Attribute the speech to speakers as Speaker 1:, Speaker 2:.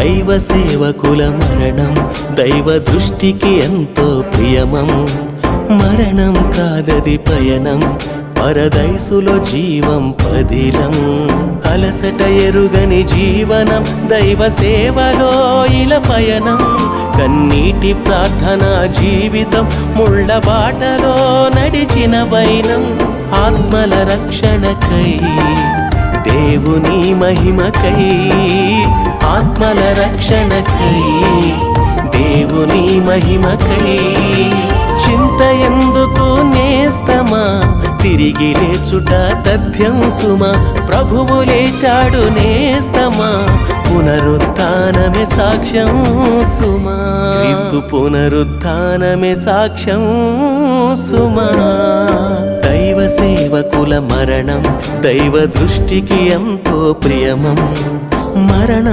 Speaker 1: దైవ సేవకుల మరణం దైవ దృష్టికి ఎంతో ప్రియమం. మరణం కాదది పయనం, పరదైసులో జీవం పదిలం. అలసట ఎరుగని జీవనం, దైవ సేవలో ఇల పయనం. కన్నీటి ప్రార్థన జీవితం, ముళ్ళ బాటలో నడిచిన వైనం. ఆత్మల రక్షణకై దేవుని మహిమకై, ఆత్మల రక్షణకై దేవుని మహిమకై. చింత ఎందుకు నేస్తమా, తిరిగి లేచుట తథ్యం సుమా. ప్రభువు లేచాడు నేస్తమా, పునరుత్థానమే సాక్ష్యం సుమా. క్రీస్తు పునరుత్థానమే సాక్ష్యం సుమా. దైవ సేవకుల మరణం దైవ దృష్టికి ఎంతో ప్రియమం. మరణం